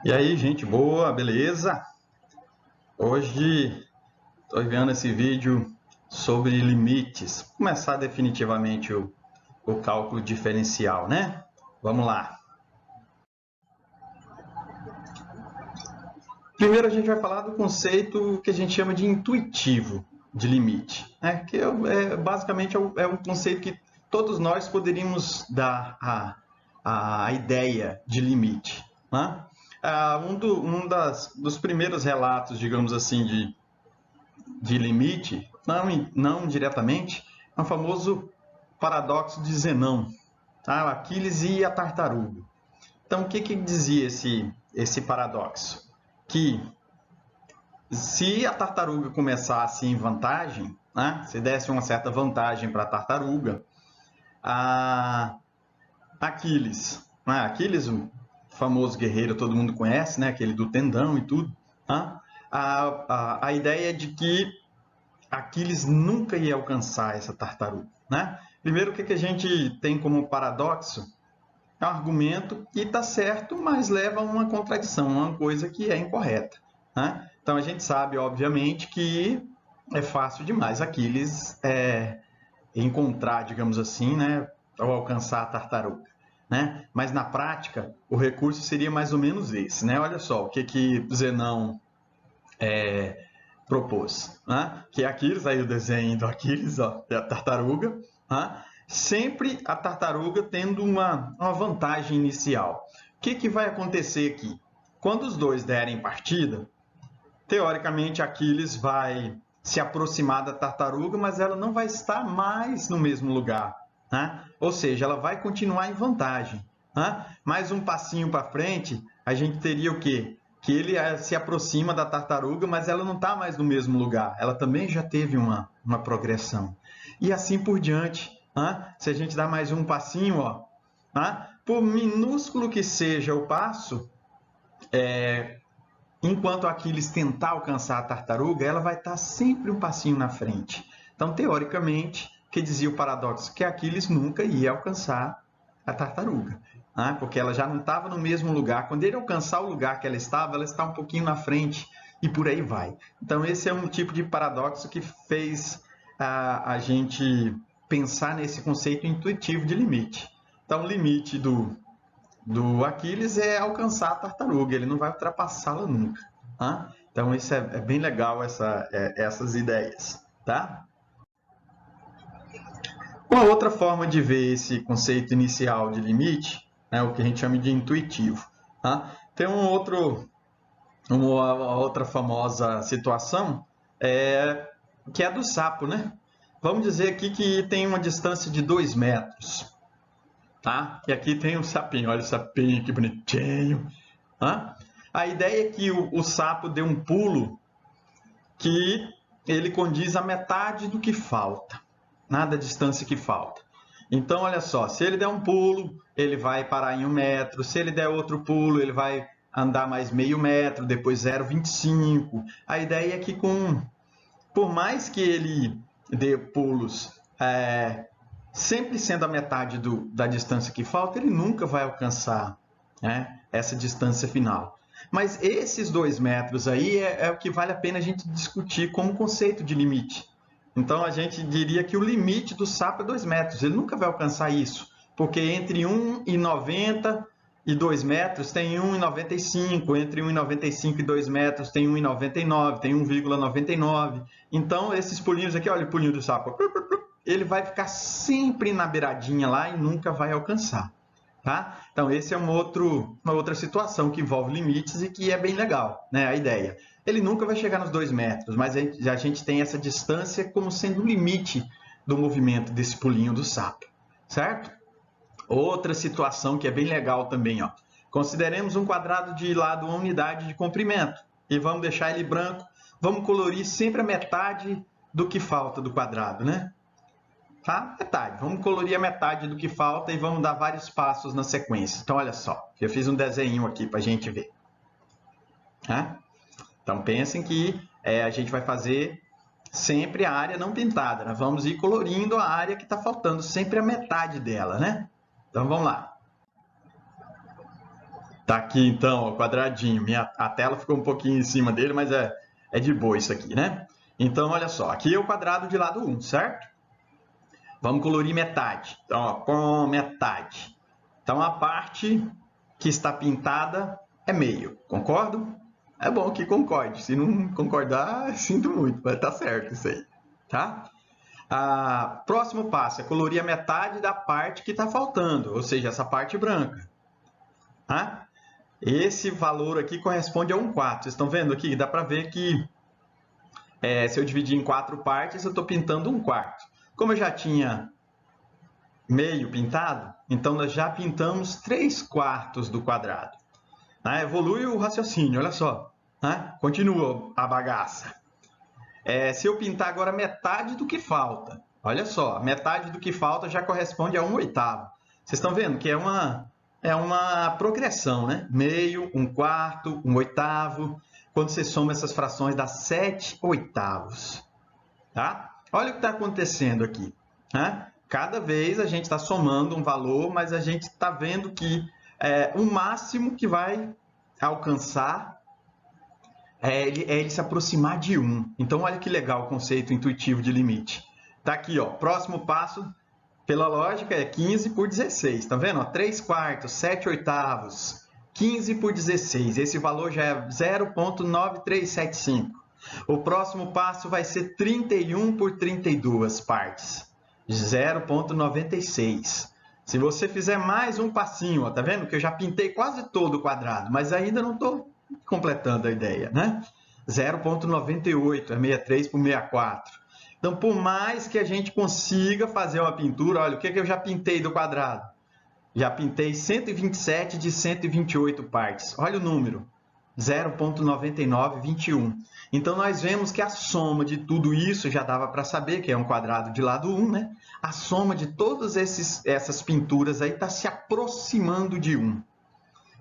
E aí, gente boa, beleza? Hoje estou enviando esse vídeo sobre limites. Vou começar definitivamente o cálculo diferencial, né? Vamos lá. Primeiro a gente vai falar do conceito que a gente chama de intuitivo de limite, né? Que basicamente é um conceito que todos nós poderíamos dar a ideia de limite, né? Dos primeiros relatos, digamos assim, de limite, não diretamente, é o famoso paradoxo de Zenão, tá? Aquiles e a tartaruga. Então, o que dizia esse paradoxo? Que se a tartaruga começasse em vantagem, né? Se desse uma certa vantagem para a tartaruga, a Aquiles, né? Aquiles, o famoso guerreiro, todo mundo conhece, né? Aquele do tendão e tudo. Né? A ideia é de que Aquiles nunca ia alcançar essa tartaruga, né? Primeiro, o que a gente tem como paradoxo? É um argumento que está certo, mas leva a uma contradição, uma coisa que é incorreta, né? Então a gente sabe, obviamente, que é fácil demais Aquiles encontrar, digamos assim, né, ou alcançar a tartaruga, né? Mas na prática, o recurso seria mais ou menos esse, né? Olha só o que Zenão propôs, né? Que é Aquiles, aí o desenho do Aquiles, ó, é a tartaruga, né? Sempre a tartaruga tendo uma vantagem inicial. O que vai acontecer aqui? Quando os dois derem partida, teoricamente Aquiles vai se aproximar da tartaruga, mas ela não vai estar mais no mesmo lugar, né? Ou seja, ela vai continuar em vantagem, né? Mais um passinho para frente, a gente teria o quê? Que ele se aproxima da tartaruga, mas ela não está mais no mesmo lugar. Ela também já teve uma progressão. E assim por diante. Né? Se a gente dá mais um passinho, ó, né? Por minúsculo que seja o passo, enquanto Aquiles tentar alcançar a tartaruga, ela vai estar sempre um passinho na frente. Então, teoricamente, que dizia o paradoxo? Que Aquiles nunca ia alcançar a tartaruga, né? Porque ela já não estava no mesmo lugar. Quando ele alcançar o lugar que ela está um pouquinho na frente e por aí vai. Então, esse é um tipo de paradoxo que fez a gente pensar nesse conceito intuitivo de limite. Então, o limite do Aquiles é alcançar a tartaruga, ele não vai ultrapassá-la nunca. Tá? Então, isso é bem legal, essas ideias. Tá? Uma outra forma de ver esse conceito inicial de limite, né, o que a gente chama de intuitivo. Tá? Tem uma outra famosa situação, que é a do sapo. Né? Vamos dizer aqui que tem uma distância de 2 metros. Tá? E aqui tem o sapinho, olha o sapinho, que bonitinho. Tá? A ideia é que o sapo dê um pulo que ele condiz a metade do que falta, da distância que falta. Então, olha só, se ele der um pulo, ele vai parar em 1 metro. Se ele der outro pulo, ele vai andar mais meio metro, depois 0,25. A ideia é que por mais que ele dê pulos sempre sendo a metade da distância que falta, ele nunca vai alcançar, né, essa distância final. Mas esses 2 metros aí é o que vale a pena a gente discutir como conceito de limite. Então a gente diria que o limite do sapo é 2 metros, ele nunca vai alcançar isso, porque entre 1,90 e 2 metros tem 1,95, entre 1,95 e 2 metros tem 1,99, tem 1,99. Então esses pulinhos aqui, olha o pulinho do sapo, ele vai ficar sempre na beiradinha lá e nunca vai alcançar. Tá? Então, esse é uma outra situação que envolve limites e que é bem legal, né? A ideia. Ele nunca vai chegar nos 2 metros, mas a gente tem essa distância como sendo o limite do movimento desse pulinho do sapo, certo? Outra situação que é bem legal também, ó. Consideremos um quadrado de lado uma unidade de comprimento e vamos deixar ele branco. Vamos colorir sempre a metade do que falta do quadrado, né? Tá? Metade. Vamos colorir a metade do que falta e vamos dar vários passos na sequência. Então, olha só. Eu fiz um desenho aqui para a gente ver. Tá? Então, pensem que a gente vai fazer sempre a área não pintada. Nós vamos ir colorindo a área que está faltando, sempre a metade dela, né? Então, vamos lá. Tá aqui então, o quadradinho. A tela ficou um pouquinho em cima dele, mas é de boa isso aqui, né? Então, olha só, aqui é o quadrado de lado 1, certo? Vamos colorir metade. Então, ó, com metade. Então, a parte que está pintada é meio, concordo? É bom que concorde. Se não concordar, sinto muito, mas tá certo isso aí, tá? Próximo passo é colorir a metade da parte que está faltando, ou seja, essa parte branca. Tá? Esse valor aqui corresponde a 1/4. Vocês estão vendo aqui? Dá para ver que se eu dividir em 4 partes, eu estou pintando 1/4. Como eu já tinha meio pintado, então nós já pintamos 3/4 do quadrado. Evolui o raciocínio, olha só. Continua a bagaça. Se eu pintar agora metade do que falta, olha só, metade do que falta já corresponde a 1/8. Vocês estão vendo que é uma progressão, né? Meio, 1/4, 1/8. Quando você soma essas frações, dá 7/8. Tá? Olha o que está acontecendo aqui. Cada vez a gente está somando um valor, mas a gente está vendo que o máximo que vai alcançar ele se aproximar de 1. Então, olha que legal o conceito intuitivo de limite. Tá aqui, ó, próximo passo, pela lógica, é 15 por 16. Tá vendo? 3/4, 7/8, 15 por 16. Esse valor já é 0,9375. O próximo passo vai ser 31 por 32 partes. 0,96. Se você fizer mais um passinho, ó, tá vendo? Que eu já pintei quase todo o quadrado, mas ainda não estou completando a ideia, né? 0,98 é 63 por 64. Então, por mais que a gente consiga fazer uma pintura, olha, o que eu já pintei do quadrado? Já pintei 127 de 128 partes. Olha o número, 0,9921. Então, nós vemos que a soma de tudo isso, já dava para saber que é um quadrado de lado 1, né? A soma de todas essas pinturas aí está se aproximando de 1.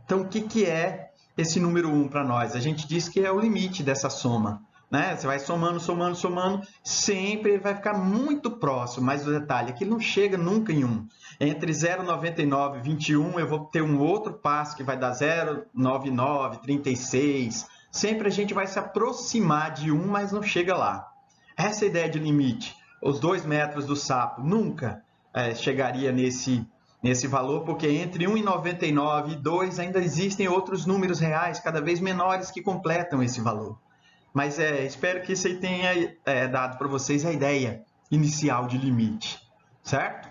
Então, o que é esse número 1 para nós? A gente diz que é o limite dessa soma. Né? Você vai somando, somando, somando, sempre ele vai ficar muito próximo, mas o detalhe é que ele não chega nunca em 1. Entre 0,99 e 21, eu vou ter um outro passo que vai dar 0,99, 36. Sempre a gente vai se aproximar de 1, mas não chega lá. Essa é a ideia de limite. Os 2 metros do sapo nunca chegaria nesse valor, porque entre 1,99 e 2 ainda existem outros números reais, cada vez menores, que completam esse valor. Mas espero que isso aí tenha dado para vocês a ideia inicial de limite, certo?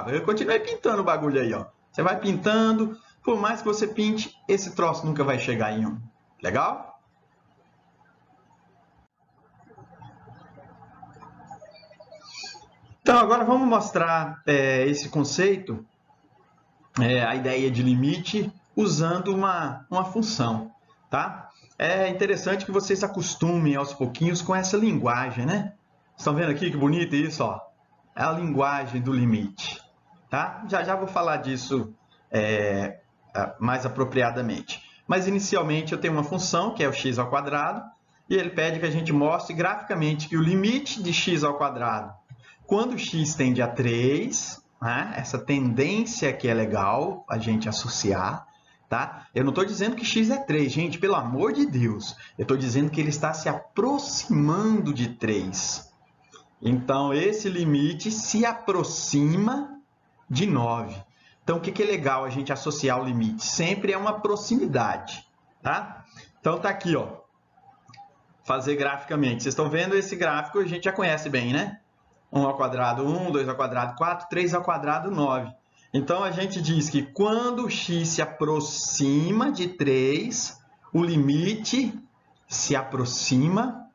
Eu continuei pintando o bagulho aí, ó. Você vai pintando, por mais que você pinte, esse troço nunca vai chegar em 1. Legal? Então, agora vamos mostrar esse conceito, a ideia de limite, usando uma função, tá? É interessante que vocês acostumem aos pouquinhos com essa linguagem, né? Estão vendo aqui que bonito isso, ó? É a linguagem do limite, tá? Já vou falar disso mais apropriadamente. Mas, inicialmente, eu tenho uma função, que é o x², e ele pede que a gente mostre graficamente que o limite de x², quando x tende a 3, né? Essa tendência que é legal a gente associar, tá? Eu não estou dizendo que x é 3, gente, pelo amor de Deus. Eu estou dizendo que ele está se aproximando de 3. Então, esse limite se aproxima de 9. Então, o que é legal a gente associar o limite? Sempre é uma proximidade, tá? Então, tá aqui, ó. Fazer graficamente. Vocês estão vendo esse gráfico, a gente já conhece bem, né? 1², 1, 2², 4, 3², 9. Então, a gente diz que quando x se aproxima de 3, o limite se aproxima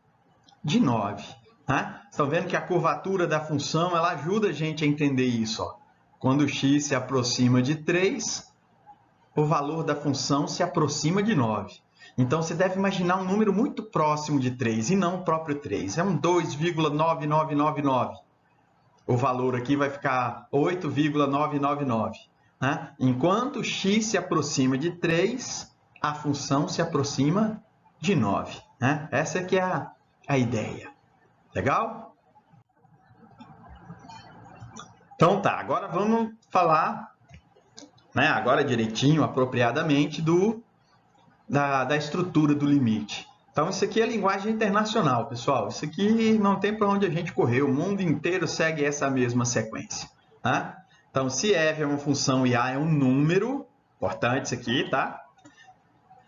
de 9. Tá? Estão vendo que a curvatura da função ela ajuda a gente a entender isso. Ó. Quando x se aproxima de 3, o valor da função se aproxima de 9. Então, você deve imaginar um número muito próximo de 3, e não o próprio 3. É um 2,9999. O valor aqui vai ficar 8,999. Né? Enquanto x se aproxima de 3, a função se aproxima de 9. Né? Essa aqui é a ideia. Legal? Então tá, agora vamos falar né? Agora direitinho, apropriadamente, da estrutura do limite. Então, isso aqui é linguagem internacional, pessoal. Isso aqui não tem para onde a gente correr. O mundo inteiro segue essa mesma sequência. Tá? Então, se f é uma função e a é um número, importante isso aqui, tá?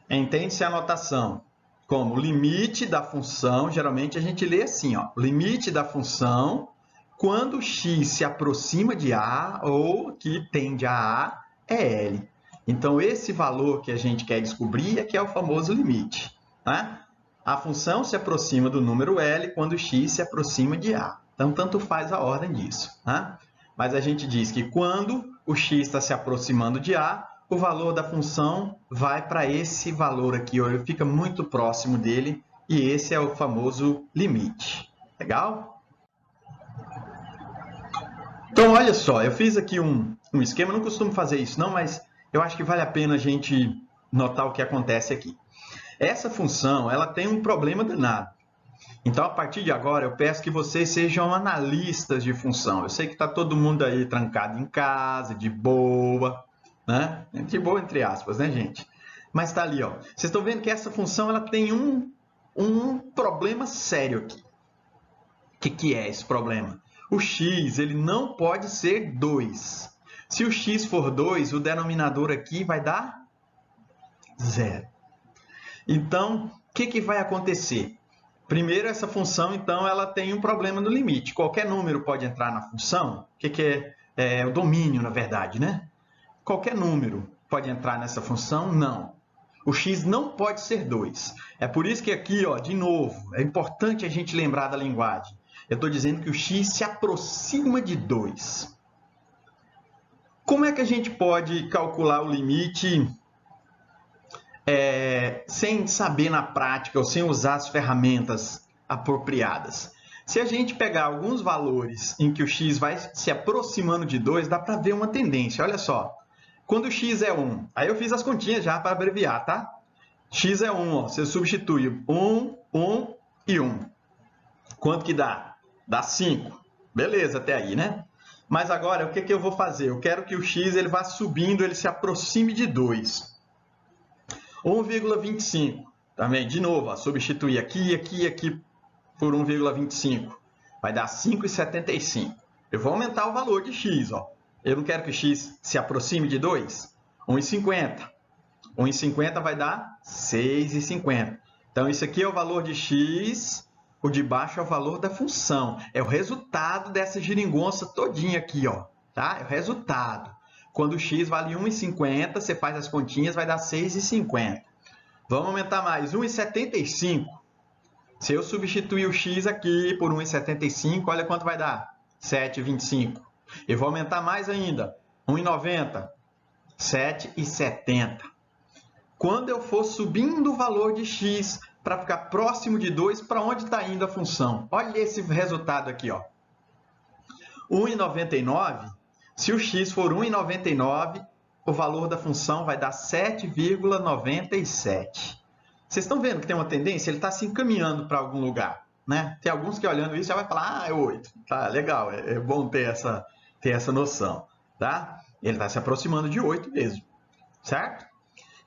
Entende-se a notação como limite da função. Geralmente a gente lê assim, ó, limite da função quando x se aproxima de a ou que tende a A é L. Então, esse valor que a gente quer descobrir é que é o famoso limite. Tá? A função se aproxima do número L quando x se aproxima de A. Então, tanto faz a ordem disso. Tá? Mas a gente diz que quando o x está se aproximando de A, o valor da função vai para esse valor aqui, ó, ele fica muito próximo dele, e esse é o famoso limite. Legal? Então, olha só, eu fiz aqui um esquema, eu não costumo fazer isso não, mas eu acho que vale a pena a gente notar o que acontece aqui. Essa função, ela tem um problema danado. Então, a partir de agora, eu peço que vocês sejam analistas de função. Eu sei que está todo mundo aí trancado em casa, de boa, né? De boa, entre aspas, né, gente? Mas está ali, ó. Vocês estão vendo que essa função ela tem um problema sério aqui. O que é esse problema? O x ele não pode ser 2. Se o x for 2, o denominador aqui vai dar 0. Então, o que vai acontecer? Primeiro, essa função, então, ela tem um problema no limite. Qualquer número pode entrar na função. O que é o domínio, na verdade, né? Qualquer número pode entrar nessa função? Não. O x não pode ser 2. É por isso que aqui, ó, de novo, é importante a gente lembrar da linguagem. Eu estou dizendo que o x se aproxima de 2. Como é que a gente pode calcular o limite sem saber na prática ou sem usar as ferramentas apropriadas? Se a gente pegar alguns valores em que o x vai se aproximando de 2, dá para ver uma tendência. Olha só, quando o x é 1, aí eu fiz as continhas já para abreviar, tá? X é 1, ó, você substitui 1, 1 e 1. Quanto que dá? Dá 5. Beleza até aí, né? Mas agora, o que eu vou fazer? Eu quero que o x ele vá subindo, ele se aproxime de 2. 1,25. Também, de novo, ó, substituir aqui, aqui, aqui por 1,25. Vai dar 5,75. Eu vou aumentar o valor de x. Ó. Eu não quero que x se aproxime de 2. 1,50. 1,50 vai dar 6,50. Então, isso aqui é o valor de x. O de baixo é o valor da função. É o resultado dessa geringonça todinha aqui. Ó, tá? É o resultado. Quando o x vale 1,50, você faz as continhas, vai dar 6,50. Vamos aumentar mais. 1,75. Se eu substituir o x aqui por 1,75, olha quanto vai dar. 7,25. Eu vou aumentar mais ainda. 1,90. 7,70. Quando eu for subindo o valor de x para ficar próximo de 2, para onde está indo a função? Olha esse resultado aqui. Ó. 1,99. Se o x for 1,99, o valor da função vai dar 7,97. Vocês estão vendo que tem uma tendência? Ele está se encaminhando para algum lugar. Né? Tem alguns que olhando isso já vai falar, é 8. Tá, legal, é bom ter essa noção. Tá? Ele está se aproximando de 8 mesmo. Certo?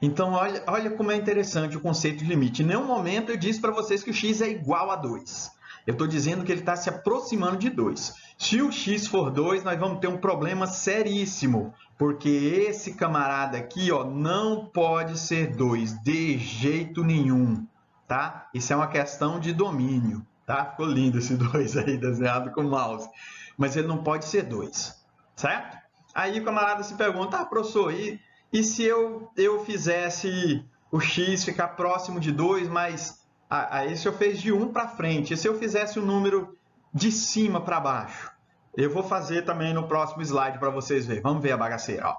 Então, olha como é interessante o conceito de limite. Em nenhum momento eu disse para vocês que o x é igual a 2. Eu estou dizendo que ele está se aproximando de 2. Se o x for 2, nós vamos ter um problema seríssimo, porque esse camarada aqui ó, não pode ser 2, de jeito nenhum. Tá? Isso é uma questão de domínio. Tá? Ficou lindo esse 2 aí, desenhado com o mouse. Mas ele não pode ser 2. Certo? Aí o camarada se pergunta, professor, e se eu fizesse o x ficar próximo de 2, mas aí o senhor fez de 1 para frente. E se eu fizesse o número de cima para baixo? Eu vou fazer também no próximo slide para vocês verem. Vamos ver a bagaceira. Ó.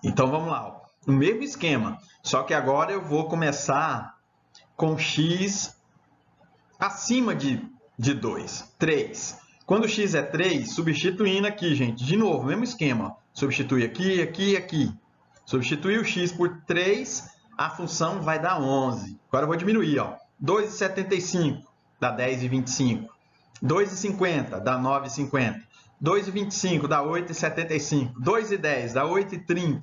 Então, vamos lá. Ó. O mesmo esquema, só que agora eu vou começar com x acima de 2, 3. Quando o x é 3, substituindo aqui, gente, de novo, mesmo esquema. Ó. Substitui aqui, aqui, aqui. Substituir o x por 3, a função vai dar 11. Agora eu vou diminuir. 2,75 dá 10,25. 2,50 dá 9,50. 2,25 dá 8,75. 2,10 dá 8,30.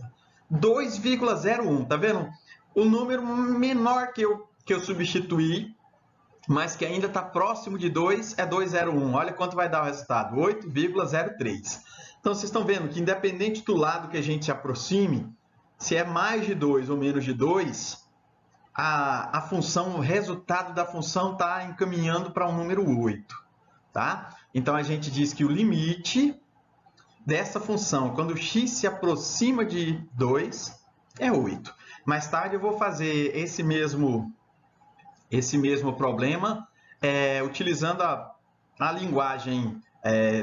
2,01, tá vendo? O número menor que eu substituí, mas que ainda está próximo de 2, é 2,01. Olha quanto vai dar o resultado, 8,03. Então, vocês estão vendo que independente do lado que a gente se aproxime, se é mais de 2 ou menos de 2, a função, o resultado da função está encaminhando para um número 8. Tá? Então, a gente diz que o limite dessa função, quando x se aproxima de 2, é 8. Mais tarde eu vou fazer esse mesmo problema utilizando a linguagem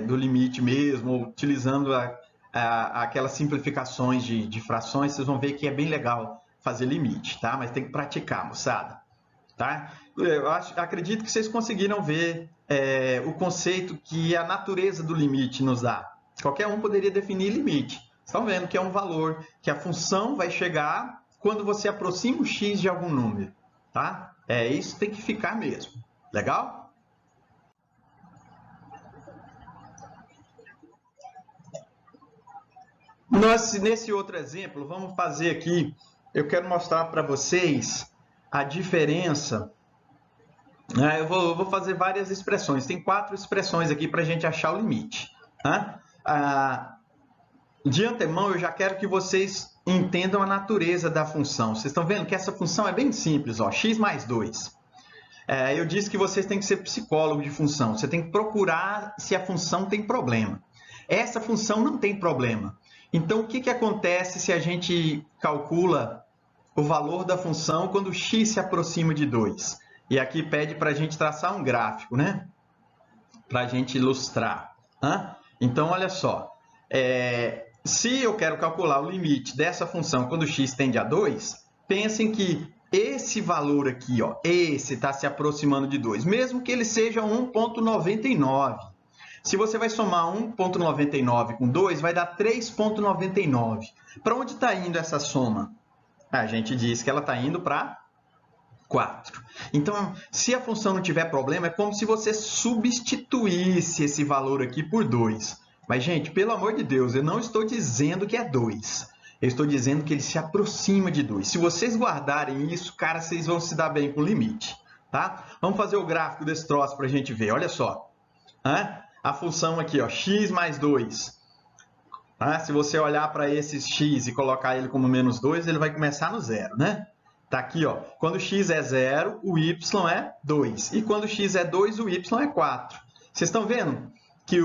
do limite mesmo, utilizando aquelas simplificações de frações. Vocês vão ver que é bem legal fazer limite, tá? Mas tem que praticar, moçada. Tá? Acredito que vocês conseguiram ver o conceito que a natureza do limite nos dá. Qualquer um poderia definir limite. Estão vendo que é um valor que a função vai chegar quando você aproxima o x de algum número. Tá? Isso tem que ficar mesmo. Legal? Nesse outro exemplo, vamos fazer aqui, eu quero mostrar para vocês a diferença. Eu vou fazer várias expressões. Tem 4 expressões aqui para a gente achar o limite. Tá? De antemão, eu já quero que vocês entendam a natureza da função. Vocês estão vendo que essa função é bem simples, ó, x mais 2. Eu disse que vocês têm que ser psicólogo de função. Você tem que procurar se a função tem problema. Essa função não tem problema. Então, o que acontece se a gente calcula o valor da função quando x se aproxima de 2? E aqui pede para a gente traçar um gráfico, né? Para a gente ilustrar. Então, olha só. Se eu quero calcular o limite dessa função quando x tende a 2, pensem que esse valor aqui, ó, esse está se aproximando de 2, mesmo que ele seja 1,99. Se você vai somar 1,99 com 2, vai dar 3,99. Para onde está indo essa soma? A gente diz que ela está indo para 4. Então, se a função não tiver problema, é como se você substituísse esse valor aqui por 2. Mas, gente, pelo amor de Deus, eu não estou dizendo que é 2. Eu estou dizendo que ele se aproxima de 2. Se vocês guardarem isso, cara, vocês vão se dar bem com o limite. Tá? Vamos fazer o gráfico desse troço para a gente ver. Olha só. A função aqui, ó, x mais 2. Se você olhar para esse x e colocar ele como menos 2, ele vai começar no zero, né? Tá aqui, ó. Quando x é 0, o y é 2. E quando x é 2, o y é 4. Vocês estão vendo que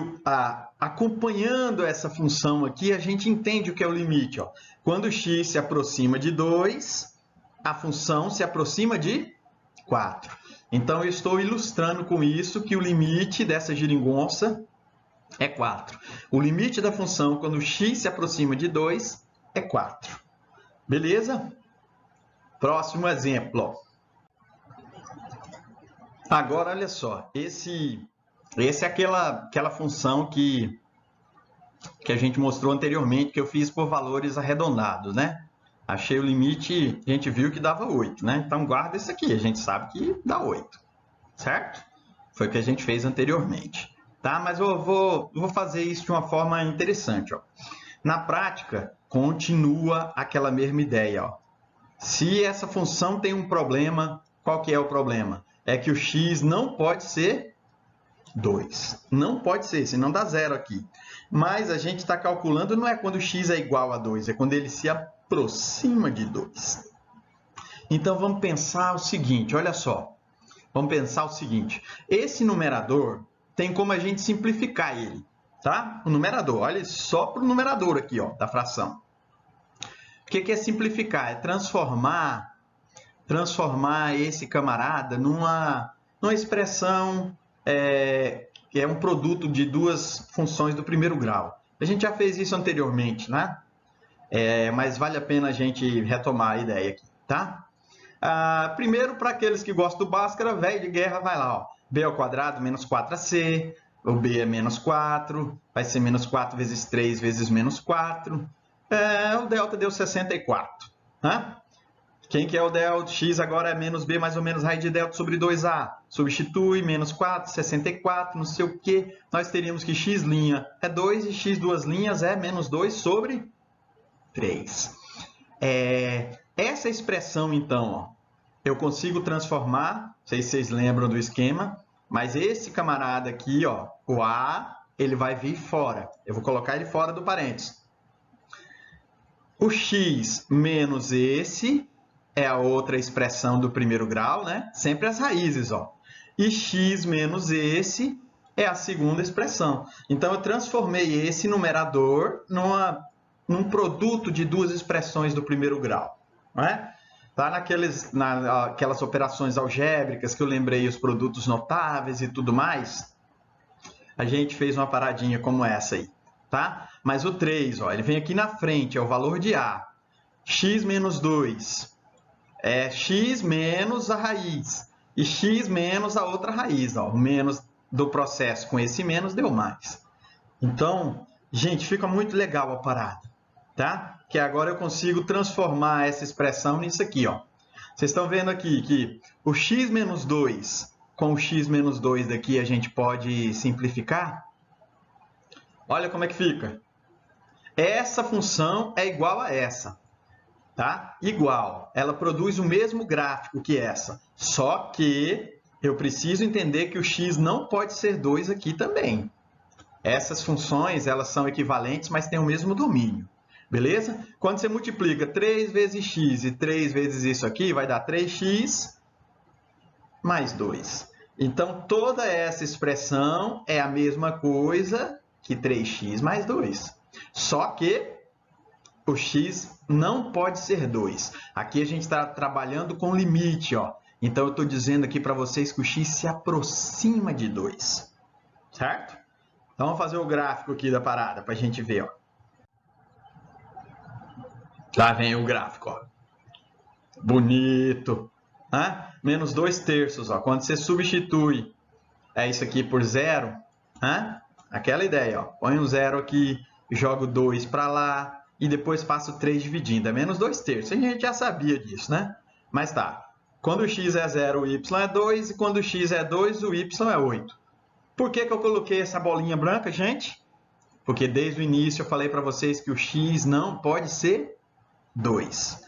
acompanhando essa função aqui, a gente entende o que é o limite, ó. Quando x se aproxima de 2, a função se aproxima de 4. Então, eu estou ilustrando com isso que o limite dessa geringonça é 4. O limite da função, quando x se aproxima de 2, é 4. Beleza? Próximo exemplo. Agora, olha só. Esse é aquela função que a gente mostrou anteriormente, que eu fiz por valores arredondados, né? Achei o limite, a gente viu que dava 8, né? Então, guarda isso aqui, a gente sabe que dá 8, certo? Foi o que a gente fez anteriormente, tá? Mas eu vou fazer isso de uma forma interessante, ó. Na prática, continua aquela mesma ideia, ó. Se essa função tem um problema, qual que é o problema? É que o x não pode ser 2. Não pode ser, senão dá 0 aqui. Mas a gente está calculando, não é quando x é igual a 2, é quando ele se aproxima de 2. Então, vamos pensar o seguinte, olha só. Vamos pensar o seguinte. Esse numerador tem como a gente simplificar ele, tá? O numerador, olha só para o numerador aqui, ó, da fração. O que é simplificar? É transformar esse camarada numa expressão que é um produto de duas funções do primeiro grau. A gente já fez isso anteriormente, né? Mas vale a pena a gente retomar a ideia aqui, tá? Primeiro, para aqueles que gostam do Bhaskara, velho de guerra, vai lá, ó. B ao quadrado menos 4ac, o B é menos 4, vai ser menos 4 vezes 3 vezes menos 4. O delta deu 64. Né? Quem que é o delta? X agora é menos B mais ou menos raiz de delta sobre 2A. Substitui, menos 4, 64, não sei o que. Nós teríamos que x' é 2 e x duas linhas é menos 2 sobre 3. Essa expressão, então, ó, eu consigo transformar, não sei se vocês lembram do esquema, mas esse camarada aqui, ó, o A, ele vai vir fora. Eu vou colocar ele fora do parênteses. O x menos esse é a outra expressão do primeiro grau, né? Sempre as raízes, ó. E x menos esse é a segunda expressão. Então, eu transformei esse numerador num produto de duas expressões do primeiro grau, não é? Lá naquelas operações algébricas que eu lembrei os produtos notáveis e tudo mais, a gente fez uma paradinha como essa aí, tá? Mas o 3, ó, ele vem aqui na frente, é o valor de A. X menos 2 é x menos a raiz. E x menos a outra raiz, ó. O menos do processo com esse menos deu mais. Então, gente, fica muito legal a parada, tá? Que agora eu consigo transformar essa expressão nisso aqui, ó. Vocês estão vendo aqui que o x menos 2 com o x menos 2 daqui a gente pode simplificar? Olha como é que fica. Essa função é igual a essa, tá? Igual. Ela produz o mesmo gráfico que essa, só que eu preciso entender que o x não pode ser 2 aqui também. Essas funções, elas são equivalentes, mas têm o mesmo domínio. Beleza? Quando você multiplica 3 vezes x e 3 vezes isso aqui, vai dar 3x mais 2. Então, toda essa expressão é a mesma coisa que 3x mais 2. Só que o x não pode ser 2. Aqui a gente está trabalhando com limite, ó. Então, eu estou dizendo aqui para vocês que o x se aproxima de 2. Certo? Então, vamos fazer o gráfico aqui da parada para a gente ver, ó. Lá vem o gráfico, ó. Bonito. Hã? Menos 2/3, ó. Quando você substitui isso aqui por 0, hã? Aquela ideia, ó. Põe um 0 aqui, joga o 2 para lá e depois passa o 3 dividindo. É menos 2/3. A gente já sabia disso, né? Mas tá. Quando o x é 0, o y é 2. E quando o x é 2, o y é 8. Por que eu coloquei essa bolinha branca, gente? Porque desde o início eu falei para vocês que o x não pode ser 2.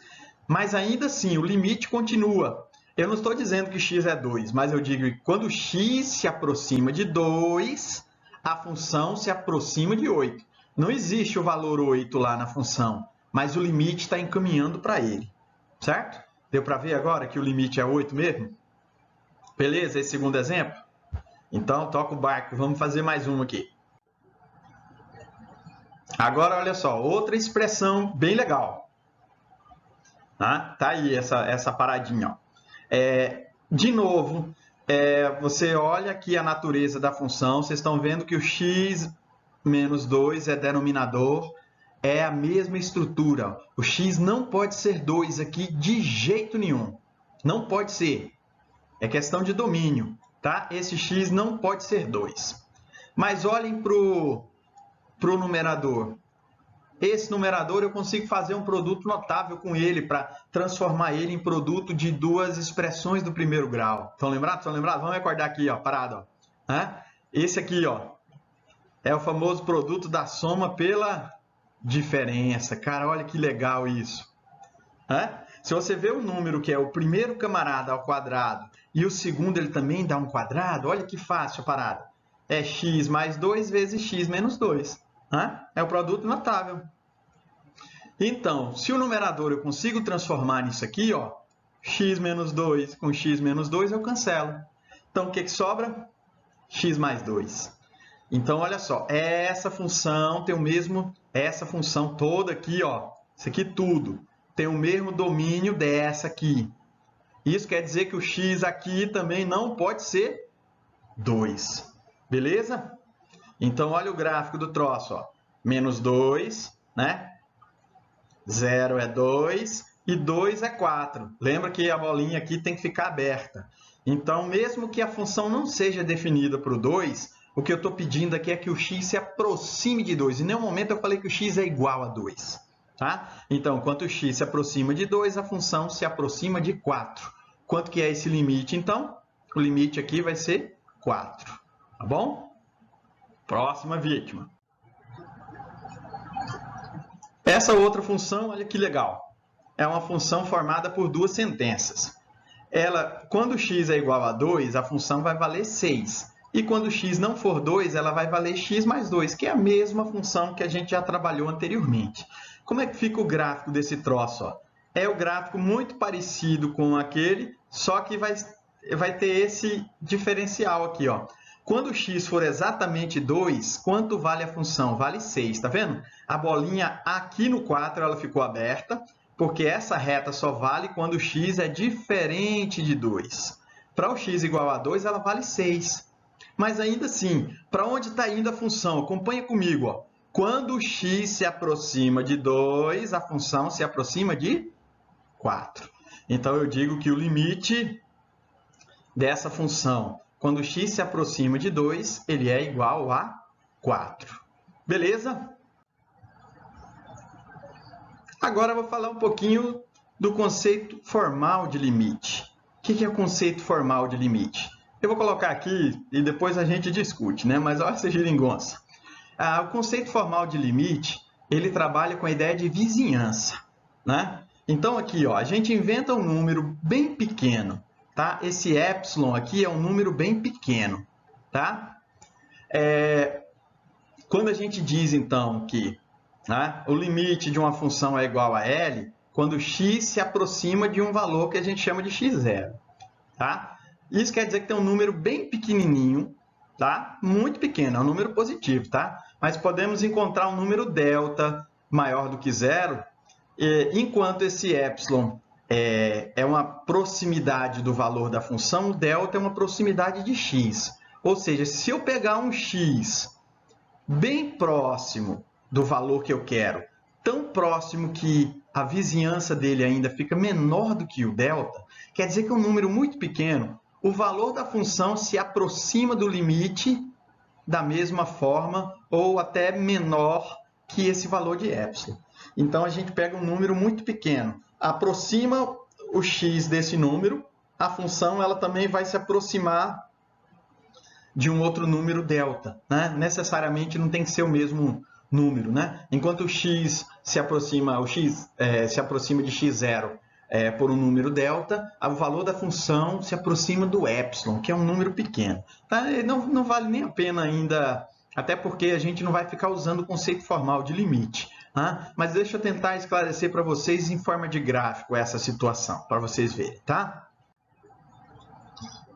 Mas ainda assim, o limite continua. Eu não estou dizendo que x é 2, mas eu digo que quando x se aproxima de 2, a função se aproxima de 8. Não existe o valor 8 lá na função, mas o limite está encaminhando para ele. Certo? Deu para ver agora que o limite é 8 mesmo? Beleza? Esse segundo exemplo? Então, toca o barco. Vamos fazer mais um aqui. Agora, olha só, outra expressão bem legal. Tá aí essa paradinha, ó. De novo, você olha aqui a natureza da função, vocês estão vendo que o x menos 2 é denominador, é a mesma estrutura. O x não pode ser 2 aqui de jeito nenhum. Não pode ser. É questão de domínio, tá? Esse x não pode ser 2. Mas olhem para o numerador. Esse numerador eu consigo fazer um produto notável com ele para transformar ele em produto de duas expressões do primeiro grau. Estão lembrados? Vamos recordar aqui, ó, parado. Ó. Esse aqui, ó, é o famoso produto da soma pela diferença. Cara, olha que legal isso. Se você vê o número que é o primeiro camarada ao quadrado e o segundo ele também dá um quadrado, olha que fácil a parada. É x mais 2 vezes x menos 2. É o produto notável. Então, se o numerador eu consigo transformar nisso aqui, ó, x menos 2 com x menos 2 eu cancelo. Então, o que sobra? X mais 2. Então, olha só, essa função tem o mesmo, essa função toda aqui, ó, isso aqui tudo, tem o mesmo domínio dessa aqui. Isso quer dizer que o x aqui também não pode ser 2. Beleza? Então, olha o gráfico do troço, ó. Menos 2, né? 0 é 2 e 2 é 4. Lembra que a bolinha aqui tem que ficar aberta. Então, mesmo que a função não seja definida para o 2, o que eu estou pedindo aqui é que o x se aproxime de 2. Em nenhum momento eu falei que o x é igual a 2. Tá? Então, quanto x se aproxima de 2, a função se aproxima de 4. Quanto que é esse limite, então? O limite aqui vai ser 4. Tá bom? Próxima vítima. Essa outra função, olha que legal. É uma função formada por duas sentenças. Quando x é igual a 2, a função vai valer 6. E quando x não for 2, ela vai valer x mais 2, que é a mesma função que a gente já trabalhou anteriormente. Como é que fica o gráfico desse troço? Ó? É o gráfico muito parecido com aquele, só que vai ter esse diferencial aqui. Ó. Quando x for exatamente 2, quanto vale a função? Vale 6, tá vendo? A bolinha aqui no 4 ela ficou aberta, porque essa reta só vale quando o x é diferente de 2. Para o x igual a 2, ela vale 6. Mas ainda assim, para onde está indo a função? Acompanha comigo. Ó. Quando o x se aproxima de 2, a função se aproxima de 4. Então, eu digo que o limite dessa função, quando x se aproxima de 2, ele é igual a 4. Beleza? Agora eu vou falar um pouquinho do conceito formal de limite. O que é o conceito formal de limite? Eu vou colocar aqui e depois a gente discute, né? Mas olha essa geringonça. O conceito formal de limite, ele trabalha com a ideia de vizinhança, né? Então aqui, ó, a gente inventa um número bem pequeno, tá? Esse epsilon aqui é um número bem pequeno, tá? Quando a gente diz, então, que o limite de uma função é igual a L, quando x se aproxima de um valor que a gente chama de x0. Tá? Isso quer dizer que tem um número bem pequenininho, tá? Muito pequeno, é um número positivo, tá? Mas podemos encontrar um número delta maior do que 0, enquanto esse epsilon é uma proximidade do valor da função, o delta é uma proximidade de x. Ou seja, se eu pegar um x bem próximo do valor que eu quero, tão próximo que a vizinhança dele ainda fica menor do que o delta, quer dizer que é um número muito pequeno, o valor da função se aproxima do limite da mesma forma ou até menor que esse valor de epsilon. Então, a gente pega um número muito pequeno, aproxima o x desse número, a função ela também vai se aproximar de um outro número delta, né? Necessariamente não tem que ser o mesmo número, né? Enquanto o x se aproxima, se aproxima de x0 por um número delta, o valor da função se aproxima do epsilon, que é um número pequeno. Tá? Não vale nem a pena ainda, até porque a gente não vai ficar usando o conceito formal de limite. Tá? Mas deixa eu tentar esclarecer para vocês em forma de gráfico essa situação, para vocês verem. Tá?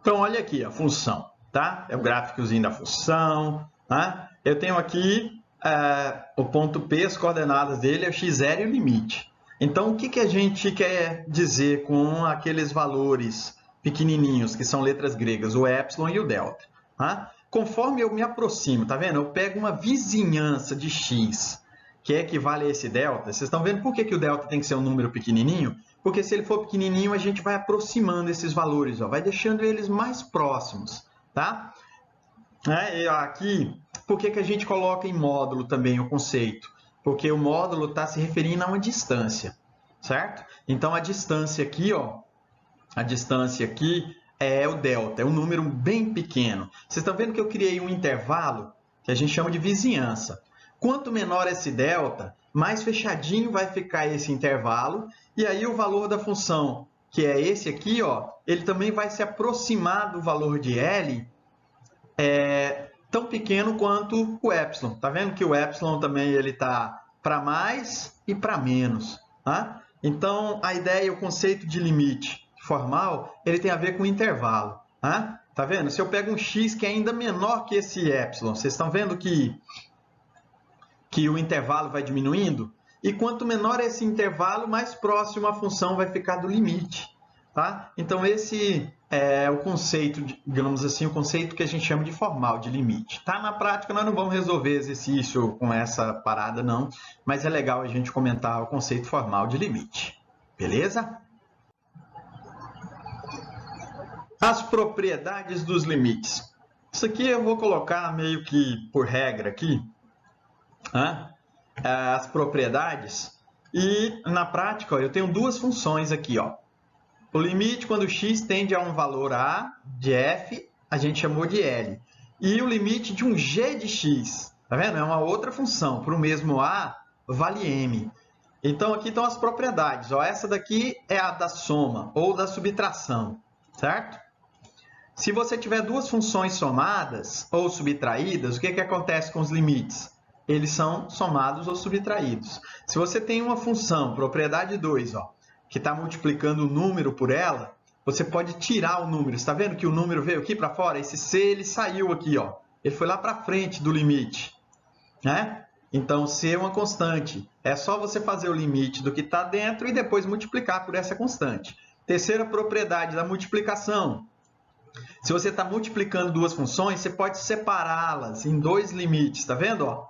Então, olha aqui a função. Tá? É o gráficozinho da função. Tá? Eu tenho aqui o ponto P, as coordenadas dele é o x0 e o limite. Então, o que a gente quer dizer com aqueles valores pequenininhos, que são letras gregas, o epsilon e o delta? Tá? Conforme eu me aproximo, tá vendo? Eu pego uma vizinhança de x, que equivale a esse delta. Vocês estão vendo por que o delta tem que ser um número pequenininho? Porque se ele for pequenininho, a gente vai aproximando esses valores, ó, vai deixando eles mais próximos. Tá? E aqui, por que a gente coloca em módulo também o conceito? Porque o módulo está se referindo a uma distância, certo? Então, a distância aqui, ó, a distância aqui é o delta, é um número bem pequeno. Vocês estão vendo que eu criei um intervalo que a gente chama de vizinhança. Quanto menor esse delta, mais fechadinho vai ficar esse intervalo, e aí o valor da função, que é esse aqui, ó, ele também vai se aproximar do valor de L, tão pequeno quanto o epsilon. Tá vendo que o epsilon também ele tá para mais e para menos, tá? Então, a ideia, o conceito de limite formal, ele tem a ver com intervalo, tá? Tá vendo? Se eu pego um x que é ainda menor que esse epsilon, vocês estão vendo que o intervalo vai diminuindo? E quanto menor esse intervalo, mais próximo a função vai ficar do limite, tá? Então, esse é o conceito, digamos assim, o conceito que a gente chama de formal, de limite. Tá? Na prática, nós não vamos resolver exercício com essa parada, não, mas é legal a gente comentar o conceito formal de limite. Beleza? As propriedades dos limites. Isso aqui eu vou colocar meio que por regra aqui. As propriedades, E na prática, ó, eu tenho duas funções aqui, ó. O limite quando x tende a um valor a de f, a gente chamou de L. E o limite de um g de x, tá vendo? É uma outra função. Para o mesmo a, vale m. Então, aqui estão as propriedades. Ó, essa daqui é a da soma ou da subtração, certo? Se você tiver duas funções somadas ou subtraídas, o que acontece com os limites? Eles são somados ou subtraídos. Se você tem uma função, propriedade 2, ó, que está multiplicando o número por ela, você pode tirar o número. Está vendo que o número veio aqui para fora? Esse c ele saiu aqui, ó. Ele foi lá para frente do limite, né? Então, c é uma constante. É só você fazer o limite do que está dentro e depois multiplicar por essa constante. Terceira propriedade da multiplicação. Se você está multiplicando duas funções, você pode separá-las em dois limites, tá vendo? Ó?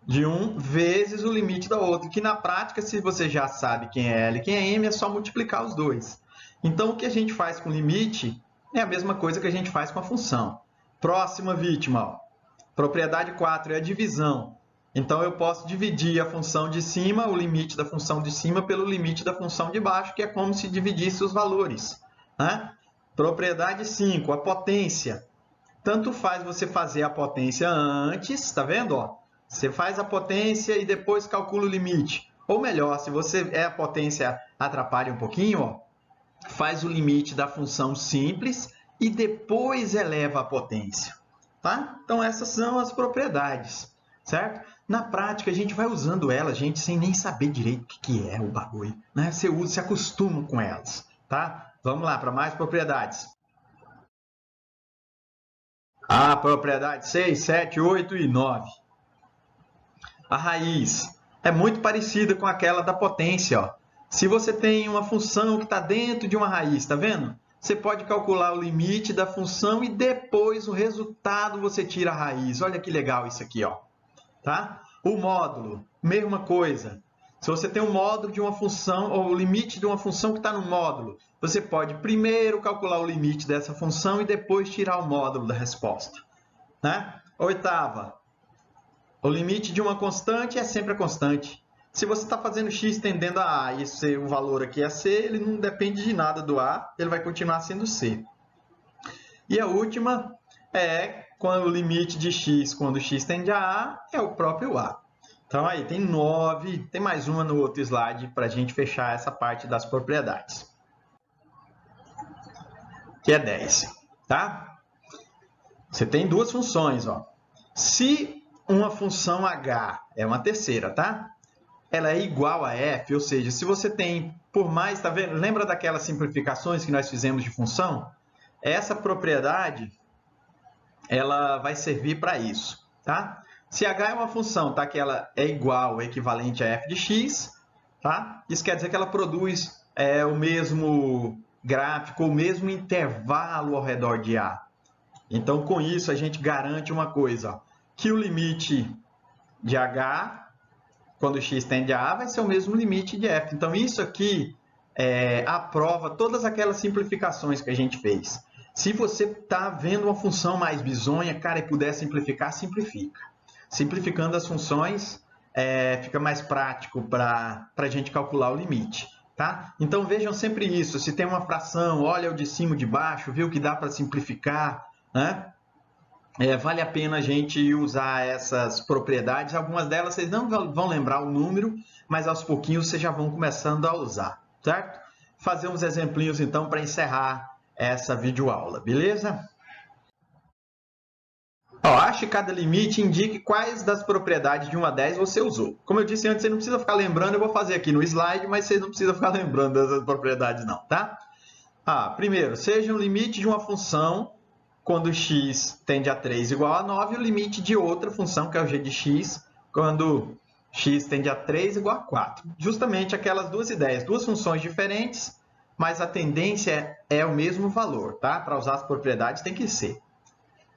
De um vezes o limite da outra, que na prática, se você já sabe quem é L e quem é M, é só multiplicar os dois. Então, o que a gente faz com limite é a mesma coisa que a gente faz com a função. Próxima vítima, ó. Propriedade 4 é a divisão. Então, eu posso dividir a função de cima, o limite da função de cima, pelo limite da função de baixo, que é como se dividisse os valores, né? Propriedade 5, a potência. Tanto faz você fazer a potência antes, tá vendo? Ó? Você faz a potência e depois calcula o limite. Ou melhor, se você a potência atrapalha um pouquinho, ó, faz o limite da função simples e depois eleva a potência. Tá? Então, essas são as propriedades, certo? Na prática, a gente vai usando elas, gente, sem nem saber direito o que é o bagulho. Né? Você usa, se acostuma com elas, tá? Vamos lá, para mais propriedades. A propriedade 6, 7, 8 e 9. A raiz é muito parecida com aquela da potência. Ó. Se você tem uma função que está dentro de uma raiz, tá vendo? Você pode calcular o limite da função e depois o resultado você tira a raiz. Olha que legal isso aqui, ó. Tá? O módulo, mesma coisa. Se você tem um módulo de uma função, ou o limite de uma função que está no módulo, você pode primeiro calcular o limite dessa função e depois tirar o módulo da resposta. Né? Oitava, o limite de uma constante é sempre a constante. Se você está fazendo x tendendo a A e o valor aqui é C, ele não depende de nada do A, ele vai continuar sendo C. E a última é quando o limite de x, quando x tende a A, é o próprio A. Então, aí tem 9, tem mais uma no outro slide para a gente fechar essa parte das propriedades. Que é 10, tá? Você tem duas funções, ó. Se uma função h é uma terceira, tá? Ela é igual a f, ou seja, se você tem, por mais, tá vendo? Lembra daquelas simplificações que nós fizemos de função? Essa propriedade, ela vai servir para isso, tá? Se h é uma função, tá? Que ela é igual ou equivalente a f de x, tá? Isso quer dizer que ela produz o mesmo gráfico, o mesmo intervalo ao redor de a. Então, com isso, a gente garante uma coisa, ó, que o limite de h, quando x tende a a, vai ser o mesmo limite de f. Então, isso aqui aprova todas aquelas simplificações que a gente fez. Se você está vendo uma função mais bizonha, cara, e puder simplificar, simplifica. Simplificando as funções, fica mais prático para a gente calcular o limite. Tá? Então, vejam sempre isso. Se tem uma fração, olha o de cima e de baixo, vê o que dá para simplificar. Né? Vale a pena a gente usar essas propriedades. Algumas delas vocês não vão lembrar o número, mas aos pouquinhos vocês já vão começando a usar, certo? Fazer uns exemplinhos então para encerrar essa videoaula, beleza? Ó, ache cada limite e indique quais das propriedades de 1 a 10 você usou. Como eu disse antes, você não precisa ficar lembrando, eu vou fazer aqui no slide, mas você não precisa ficar lembrando dessas propriedades não, tá? Primeiro, seja o limite de uma função quando x tende a 3 igual a 9, e o limite de outra função, que é o g de x, quando x tende a 3 igual a 4. Justamente aquelas duas ideias, duas funções diferentes, mas a tendência é o mesmo valor, tá? Para usar as propriedades tem que ser.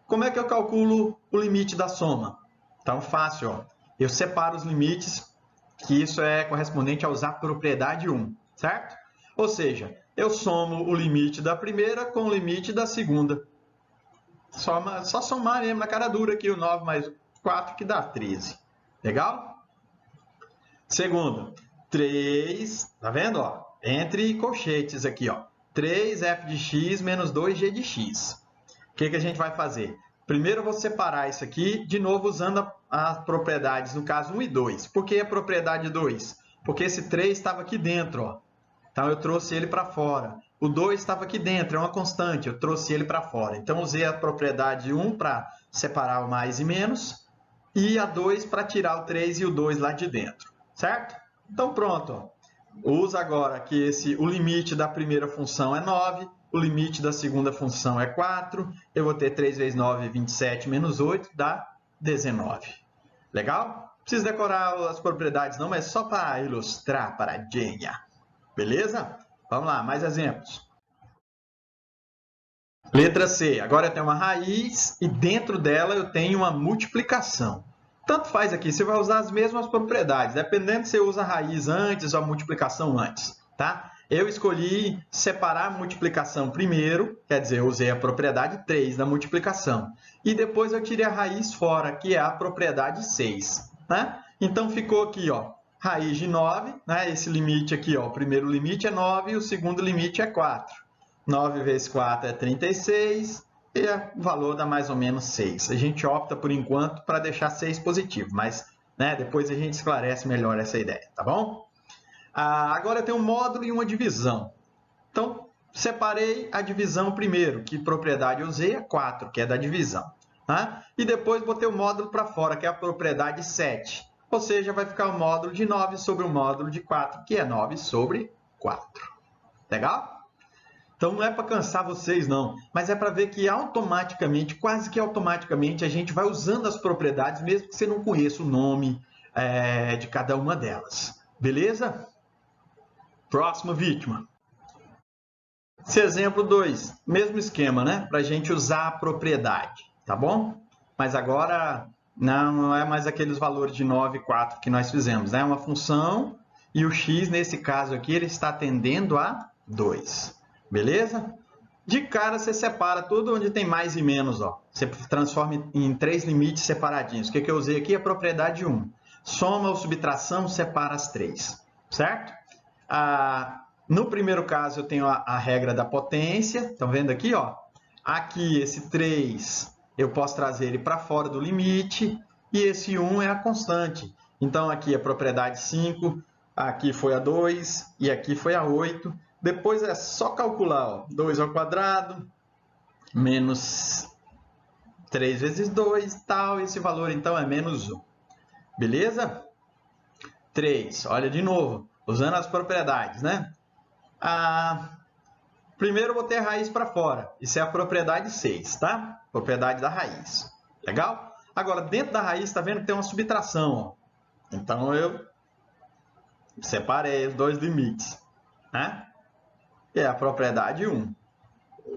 Como é que eu calculo o limite da soma? Tão fácil, ó. Eu separo os limites, que isso é correspondente a usar a propriedade 1, certo? Ou seja, eu somo o limite da primeira com o limite da segunda. Só somar mesmo na cara dura aqui o 9 mais 4 que dá 13. Legal? Segunda, 3, tá vendo? Ó? Entre colchetes aqui, ó. 3f de x menos 2g de x. O que a gente vai fazer? Primeiro eu vou separar isso aqui, de novo usando as propriedades, no caso 1 e 2. Por que a propriedade 2? Porque esse 3 estava aqui dentro, ó. Então eu trouxe ele para fora. O 2 estava aqui dentro, é uma constante, eu trouxe ele para fora. Então usei a propriedade 1 para separar o mais e menos, e a 2 para tirar o 3 e o 2 lá de dentro, certo? Então pronto, ó. Usa agora que o limite da primeira função é 9, o limite da segunda função é 4, eu vou ter 3 vezes 9, 27, menos 8, dá 19. Legal? Não precisa decorar as propriedades não, mas só para ilustrar para a Gênia. Beleza? Vamos lá, mais exemplos. Letra C. Agora eu tenho uma raiz e dentro dela eu tenho uma multiplicação. Tanto faz aqui, você vai usar as mesmas propriedades, dependendo se você usa a raiz antes ou a multiplicação antes, tá? Eu escolhi separar a multiplicação primeiro, quer dizer, eu usei a propriedade 3 da multiplicação. E depois eu tirei a raiz fora, que é a propriedade 6, né? Então ficou aqui, ó, raiz de 9, né? Esse limite aqui, ó, o primeiro limite é 9 e o segundo limite é 4. 9 vezes 4 é 36. E o valor dá mais ou menos 6. A gente opta, por enquanto, para deixar 6 positivo, mas né, depois a gente esclarece melhor essa ideia, tá bom? Agora eu tenho um módulo e uma divisão. Então, separei a divisão primeiro, que propriedade eu usei é 4, que é da divisão. Tá? E depois botei o módulo para fora, que é a propriedade 7. Ou seja, vai ficar o módulo de 9 sobre o módulo de 4, que é 9 sobre 4. Legal? Então, não é para cansar vocês, não, mas é para ver que automaticamente, quase que automaticamente, a gente vai usando as propriedades, mesmo que você não conheça o nome de cada uma delas. Beleza? Próxima vítima. Esse exemplo 2, mesmo esquema, né? Para a gente usar a propriedade, tá bom? Mas agora não é mais aqueles valores de 9 e 4 que nós fizemos, né? É uma função e o x, nesse caso aqui, ele está tendendo a 2. Beleza? De cara, você separa tudo onde tem mais e menos. Ó. Você transforma em 3 limites separadinhos. O que eu usei aqui? A propriedade 1. Soma ou subtração, separa as 3. Certo? No primeiro caso, eu tenho a regra da potência. Estão vendo aqui? Ó? Aqui, esse 3, eu posso trazer ele para fora do limite. E esse 1 é a constante. Então, aqui a propriedade 5. Aqui foi a 2. E aqui foi a 8. Depois é só calcular, ó, 2 ao quadrado, menos 3 vezes 2, tal, esse valor então é menos 1. Beleza? 3, olha de novo, usando as propriedades, né? Primeiro eu vou ter a raiz para fora, isso é a propriedade 6, tá? Propriedade da raiz. Legal? Agora, dentro da raiz, tá vendo que tem uma subtração, ó. Então eu separei os dois limites, né? Que é a propriedade 1.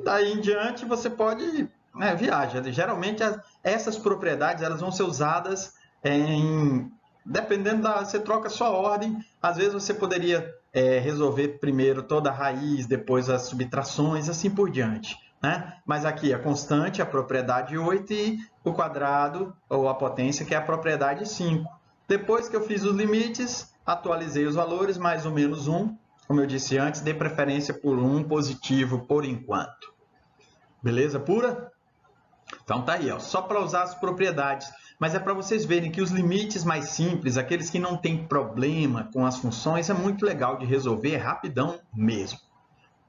Daí em diante você pode viajar. Geralmente essas propriedades elas vão ser usadas dependendo você troca só a ordem. Às vezes você poderia resolver primeiro toda a raiz, depois as subtrações, assim por diante. Né? Mas aqui a constante é a propriedade 8 e o quadrado ou a potência que é a propriedade 5. Depois que eu fiz os limites, atualizei os valores, mais ou menos 1. Como eu disse antes, dê preferência por 1 positivo por enquanto. Beleza pura? Então tá aí, ó, só para usar as propriedades. Mas é para vocês verem que os limites mais simples, aqueles que não tem problema com as funções, é muito legal de resolver, rapidão mesmo.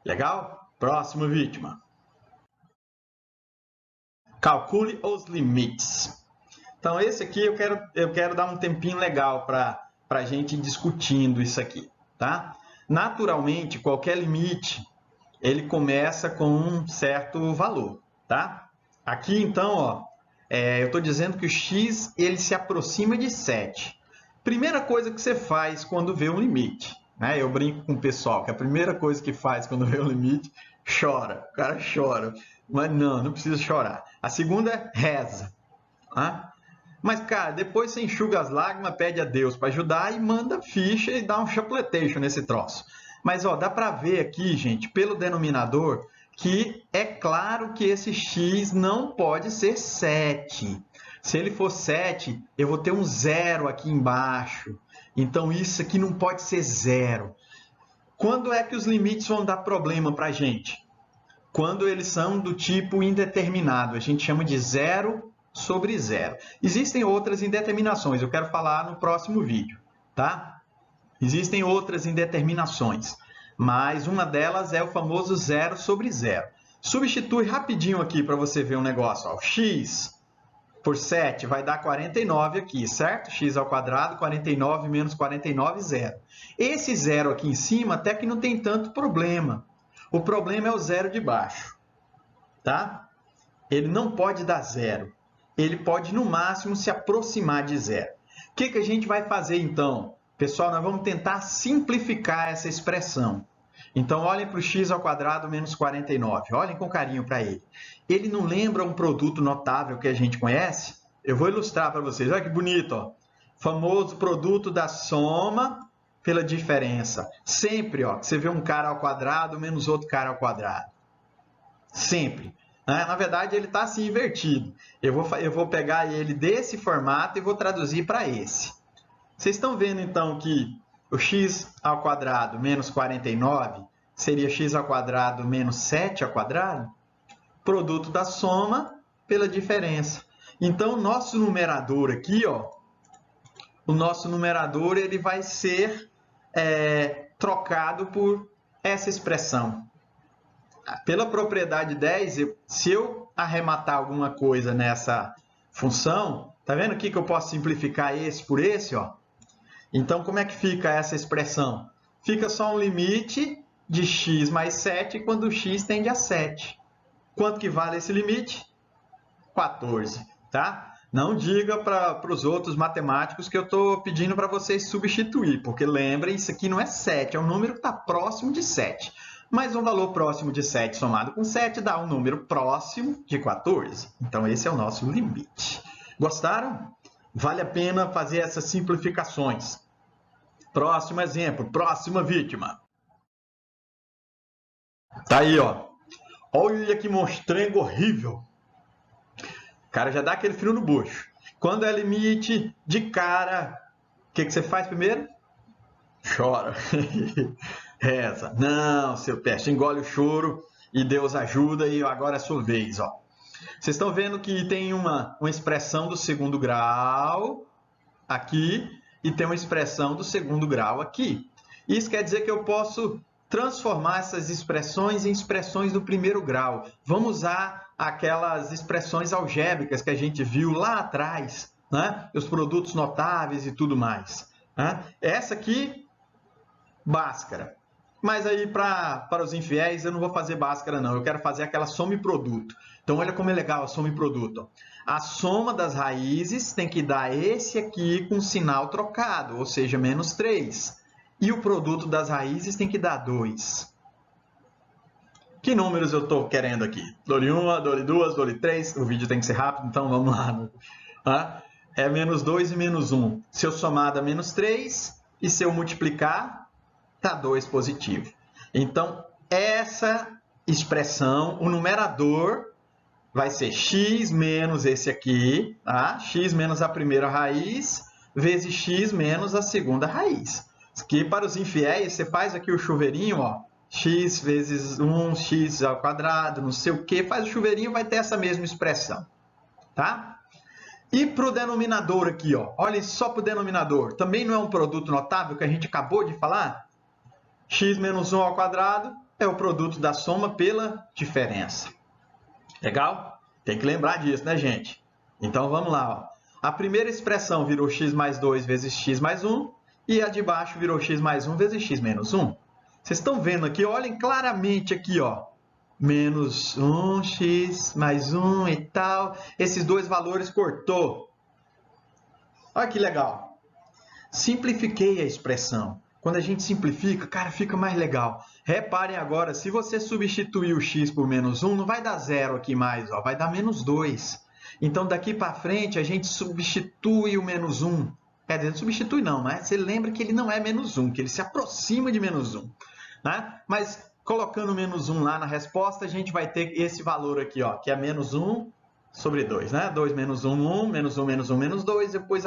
Legal? Próxima vítima. Calcule os limites. Então esse aqui eu quero dar um tempinho legal para a gente ir discutindo isso aqui, tá? Naturalmente, qualquer limite, ele começa com um certo valor, tá? Aqui, então, ó, eu estou dizendo que o x ele se aproxima de 7. Primeira coisa que você faz quando vê um limite, né? Eu brinco com o pessoal que a primeira coisa que faz quando vê um limite, chora. O cara chora. Mas não precisa chorar. A segunda é reza. Tá? Mas, cara, depois você enxuga as lágrimas, pede a Deus para ajudar e manda ficha e dá um chapletation nesse troço. Mas, ó, dá para ver aqui, gente, pelo denominador, que é claro que esse x não pode ser 7. Se ele for 7, eu vou ter um zero aqui embaixo. Então, isso aqui não pode ser zero. Quando é que os limites vão dar problema para a gente? Quando eles são do tipo indeterminado. A gente chama de zero sobre zero. Existem outras indeterminações. Eu quero falar no próximo vídeo, tá? Existem outras indeterminações. Mas uma delas é o famoso zero sobre zero. Substitui rapidinho aqui para você ver um negócio. Ó. X por 7 vai dar 49 aqui, certo? X ao quadrado, 49 menos 49, zero. Esse zero aqui em cima até que não tem tanto problema. O problema é o zero de baixo, tá? Ele não pode dar zero. Ele pode, no máximo, se aproximar de zero. O que a gente vai fazer, então? Pessoal, nós vamos tentar simplificar essa expressão. Então, olhem para o x ao quadrado menos 49. Olhem com carinho para ele. Ele não lembra um produto notável que a gente conhece? Eu vou ilustrar para vocês. Olha que bonito, ó. Famoso produto da soma pela diferença. Sempre, ó, você vê um cara ao quadrado menos outro cara ao quadrado. Sempre. Na verdade, ele está assim invertido. Eu vou pegar ele desse formato e vou traduzir para esse. Vocês estão vendo, então, que o x ao quadrado menos 49 seria x ao quadrado menos 7 ao quadrado? Produto da soma pela diferença. Então, o nosso numerador aqui, ó, o nosso numerador ele vai ser trocado por essa expressão. Pela propriedade 10, se eu arrematar alguma coisa nessa função, tá vendo aqui que eu posso simplificar esse por esse, ó? Então, como é que fica essa expressão? Fica só um limite de x mais 7 quando x tende a 7. Quanto que vale esse limite? 14, tá? Não diga para os outros matemáticos que eu estou pedindo para vocês substituir, porque lembrem, isso aqui não é 7, é um número que está próximo de 7. Mas um valor próximo de 7 somado com 7 dá um número próximo de 14. Então, esse é o nosso limite. Gostaram? Vale a pena fazer essas simplificações. Próximo exemplo, próxima vítima. Tá aí, ó. Olha que monstrengo horrível. O cara já dá aquele frio no bucho. Quando é limite de cara, o que você faz primeiro? Chora. Reza. Não, seu teste, engole o choro e Deus ajuda e agora é a sua vez, ó. Vocês estão vendo que tem uma expressão do segundo grau aqui e tem uma expressão do segundo grau aqui. Isso quer dizer que eu posso transformar essas expressões em expressões do primeiro grau. Vamos usar aquelas expressões algébricas que a gente viu lá atrás, né? Os produtos notáveis e tudo mais. Né? Essa aqui, Bhaskara. Mas aí, para os infiéis, eu não vou fazer Bhaskara, não. Eu quero fazer aquela soma e produto. Então, olha como é legal a soma e produto. A soma das raízes tem que dar esse aqui com sinal trocado, ou seja, menos 3. E o produto das raízes tem que dar 2. Que números eu estou querendo aqui? Dou-lhe 1, dou-lhe 2, dou-lhe 3. O vídeo tem que ser rápido, então vamos lá. É menos 2 e menos 1. Se eu somar, dá menos 3. E se eu multiplicar, dá 2 positivo. Então, essa expressão, o numerador vai ser x menos esse aqui, tá? X menos a primeira raiz, vezes x menos a segunda raiz. Que para os infiéis, você faz aqui o chuveirinho, ó, x vezes 1, x ao quadrado, não sei o que, faz o chuveirinho, vai ter essa mesma expressão, tá? E para o denominador aqui, ó, olhem só para o denominador, também não é um produto notável que a gente acabou de falar? X menos 1 ao quadrado é o produto da soma pela diferença. Legal? Tem que lembrar disso, né, gente? Então, vamos lá. Ó. A primeira expressão virou x mais 2 vezes x mais 1. E a de baixo virou x mais 1 vezes x menos 1. Vocês estão vendo aqui? Olhem claramente aqui, ó. Menos 1, x mais 1 e tal. Esses dois valores cortou. Olha que legal. Simplifiquei a expressão. Quando a gente simplifica, cara, fica mais legal. Reparem agora, se você substituir o x por menos 1, não vai dar 0 aqui mais, ó, vai dar menos 2. Então, daqui para frente, a gente substitui o menos 1. Quer dizer, não substitui não, mas você lembra que ele não é menos 1, que ele se aproxima de menos 1. Né? Mas, colocando menos 1 lá na resposta, a gente vai ter esse valor aqui, ó, que é menos 1 sobre 2. Né? 2 menos 1, 1, menos 1, menos 1, menos 2, depois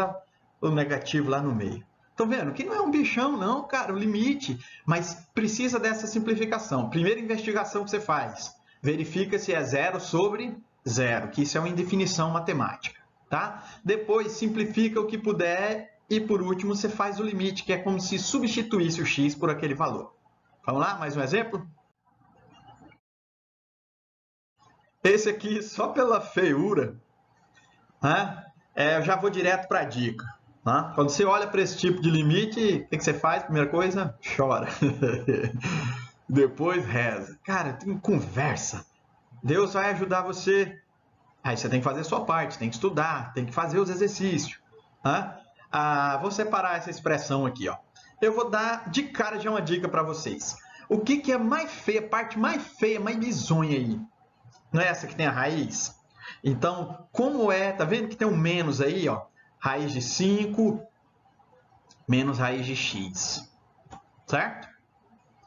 o negativo lá no meio. Estão vendo? Que não é um bichão, não, cara, o limite. Mas precisa dessa simplificação. Primeira investigação que você faz. Verifica se é 0 sobre 0, que isso é uma indefinição matemática. Tá? Depois, simplifica o que puder. E, por último, você faz o limite, que é como se substituísse o x por aquele valor. Vamos lá? Mais um exemplo? Esse aqui, só pela feiura, né? Eu já vou direto para a dica. Tá? Quando você olha para esse tipo de limite, o que você faz? Primeira coisa, chora. Depois reza. Cara, tem conversa. Deus vai ajudar você. Aí você tem que fazer a sua parte, tem que estudar, tem que fazer os exercícios. Tá? Vou separar essa expressão aqui. Ó. Eu vou dar de cara já uma dica para vocês. O que é mais feia, a parte mais feia, mais bizonha aí? Não é essa que tem a raiz? Então, como é? Tá vendo que tem um menos aí, ó? Raiz de 5 menos raiz de x. Certo?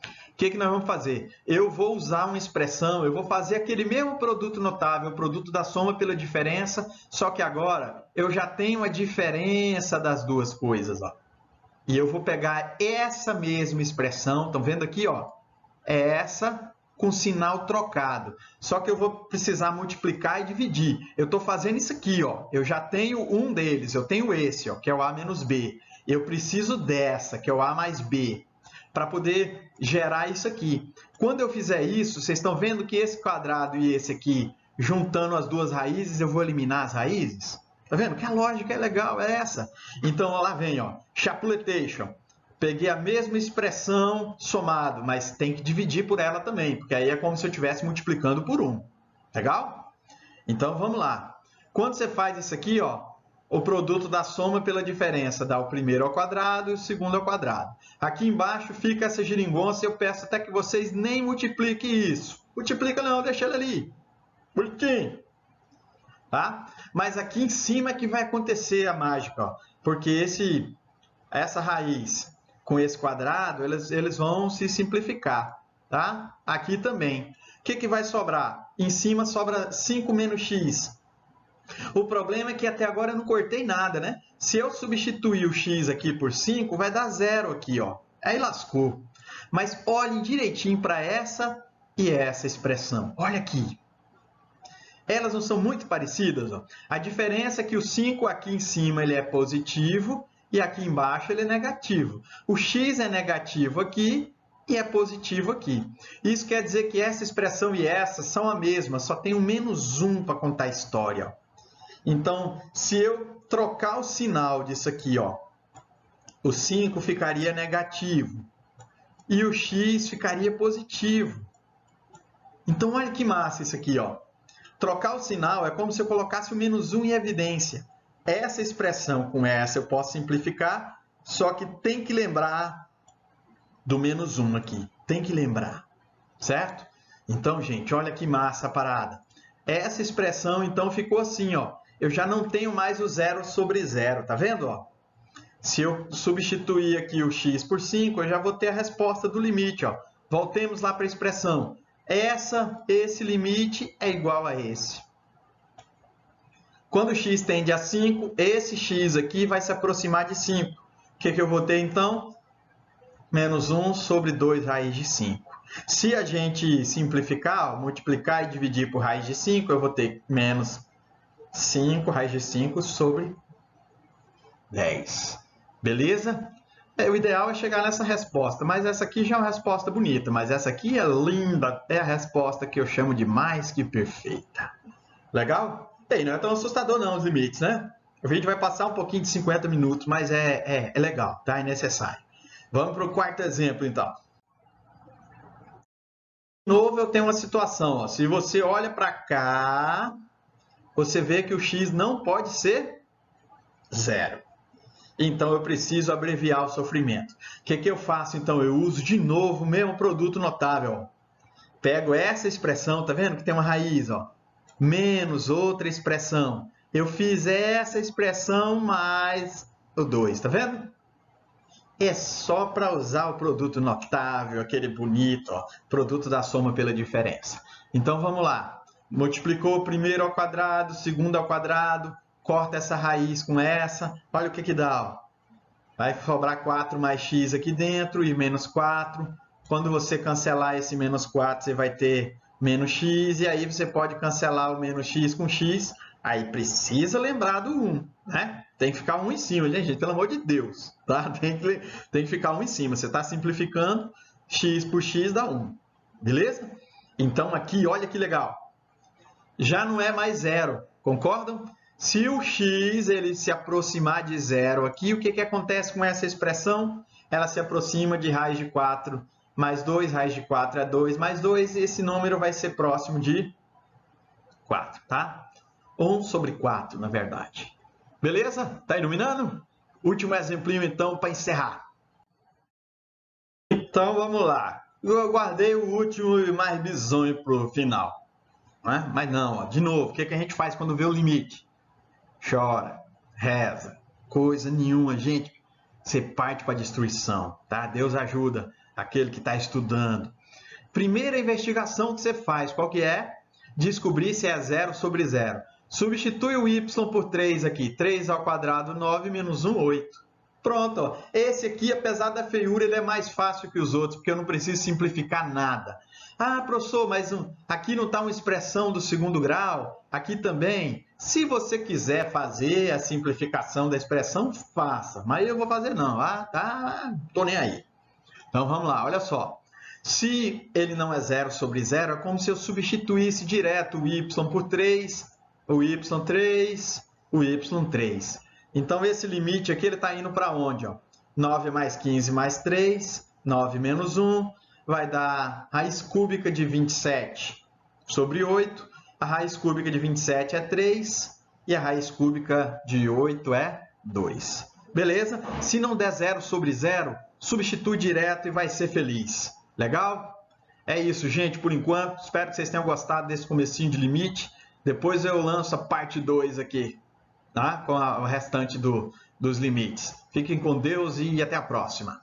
O que nós vamos fazer? Eu vou usar uma expressão, eu vou fazer aquele mesmo produto notável, o produto da soma pela diferença, só que agora eu já tenho a diferença das duas coisas. Ó. E eu vou pegar essa mesma expressão, estão vendo aqui? Ó? É essa com sinal trocado. Só que eu vou precisar multiplicar e dividir. Eu estou fazendo isso aqui, ó. Eu já tenho um deles, eu tenho esse, ó, que é o A menos B. Eu preciso dessa, que é o A mais B, para poder gerar isso aqui. Quando eu fizer isso, vocês estão vendo que esse quadrado e esse aqui, juntando as duas raízes, eu vou eliminar as raízes? Tá vendo? Que a lógica é legal, é essa. Então, ó, lá vem, ó, chapuletation. Peguei a mesma expressão somado, mas tem que dividir por ela também, porque aí é como se eu estivesse multiplicando por 1. Legal? Então, vamos lá. Quando você faz isso aqui, ó, o produto da soma pela diferença dá o primeiro ao quadrado e o segundo ao quadrado. Aqui embaixo fica essa geringonça e eu peço até que vocês nem multipliquem isso. Multiplica não, deixa ele ali. Bonitinho. Tá? Mas aqui em cima é que vai acontecer a mágica, ó, porque essa raiz com esse quadrado, eles vão se simplificar, tá? Aqui também. O que vai sobrar? Em cima sobra 5 menos x. O problema é que até agora eu não cortei nada, né? Se eu substituir o x aqui por 5, vai dar 0 aqui, ó. Aí lascou. Mas olhem direitinho para essa e essa expressão. Olha aqui. Elas não são muito parecidas, ó. A diferença é que o 5 aqui em cima ele é positivo e aqui embaixo ele é negativo. O x é negativo aqui e é positivo aqui. Isso quer dizer que essa expressão e essa são a mesma, só tem um menos 1 para contar a história. Ó. Então, se eu trocar o sinal disso aqui, ó, o 5 ficaria negativo e o x ficaria positivo. Então, olha que massa isso aqui. Ó. Trocar o sinal é como se eu colocasse o menos 1 em evidência. Essa expressão com essa eu posso simplificar, só que tem que lembrar do menos 1 aqui. Tem que lembrar, certo? Então, gente, olha que massa a parada. Essa expressão, então, ficou assim, ó. Eu já não tenho mais o 0 sobre 0, tá vendo? Ó? Se eu substituir aqui o x por 5, eu já vou ter a resposta do limite. Ó. Voltemos lá para a expressão. Esse limite é igual a esse. Quando x tende a 5, esse x aqui vai se aproximar de 5. O que eu vou ter, então? Menos 1 sobre 2 raiz de 5. Se a gente simplificar, multiplicar e dividir por raiz de 5, eu vou ter menos 5 raiz de 5 sobre 10. Beleza? O ideal é chegar nessa resposta, mas essa aqui já é uma resposta bonita, mas essa aqui é linda, é a resposta que eu chamo de mais que perfeita. Legal? Bem, não é tão assustador não os limites, né? O vídeo vai passar um pouquinho de 50 minutos, mas é legal, tá? É necessário. Vamos para o quarto exemplo, então. De novo, eu tenho uma situação. Ó. Se você olha para cá, você vê que o x não pode ser 0. Então, eu preciso abreviar o sofrimento. O que eu faço, então? Eu uso de novo o mesmo produto notável. Pego essa expressão, tá vendo? Que tem uma raiz, ó. Menos outra expressão. Eu fiz essa expressão mais o 2, tá vendo? É só para usar o produto notável, aquele bonito, ó, produto da soma pela diferença. Então, vamos lá. Multiplicou o primeiro ao quadrado, o segundo ao quadrado, corta essa raiz com essa. Olha o que dá. Ó. Vai sobrar 4 mais x aqui dentro e menos 4. Quando você cancelar esse menos 4, você vai ter menos x. E aí você pode cancelar o menos x com x. Aí precisa lembrar do 1, né? Tem que ficar 1 em cima, gente, pelo amor de Deus. Tá? Tem que ficar 1 em cima. Você está simplificando, x por x dá 1. Beleza? Então aqui, olha que legal. Já não é mais zero, concordam? Se o x ele se aproximar de zero aqui, o que acontece com essa expressão? Ela se aproxima de raiz de 4 mais 2, raiz de 4 é 2 mais 2, e esse número vai ser próximo de 4, tá? 1 sobre 4, na verdade. Beleza? Tá iluminando? Último exemplinho, então, para encerrar. Então, vamos lá. Eu guardei o último e mais bizonho para o final. Né? Mas não, ó, de novo, o que a gente faz quando vê o limite? Chora, reza, coisa nenhuma, gente. Você parte para a destruição, tá? Deus ajuda aquele que está estudando. Primeira investigação que você faz, qual que é? Descobrir se é 0 sobre 0. Substitui o y por 3 aqui. 3 ao quadrado, 9, menos 1, 8. Pronto, ó. Esse aqui, apesar da feiura, ele é mais fácil que os outros, porque eu não preciso simplificar nada. Ah, professor, mas aqui não está uma expressão do segundo grau? Aqui também? Se você quiser fazer a simplificação da expressão, faça. Mas eu vou fazer não. Ah, tá, tô nem aí. Então, vamos lá, olha só. Se ele não é 0 sobre 0, é como se eu substituísse direto o y por 3, o y3, o y3. Então, esse limite aqui, ele está indo para onde? Ó? 9 mais 15 mais 3, 9 menos 1, vai dar raiz cúbica de 27 sobre 8. A raiz cúbica de 27 é 3 e a raiz cúbica de 8 é 2. Beleza? Se não der 0 sobre 0, substitui direto e vai ser feliz. Legal? É isso, gente, por enquanto. Espero que vocês tenham gostado desse comecinho de limite. Depois eu lanço a parte 2 aqui, tá? Com o restante dos limites. Fiquem com Deus e até a próxima.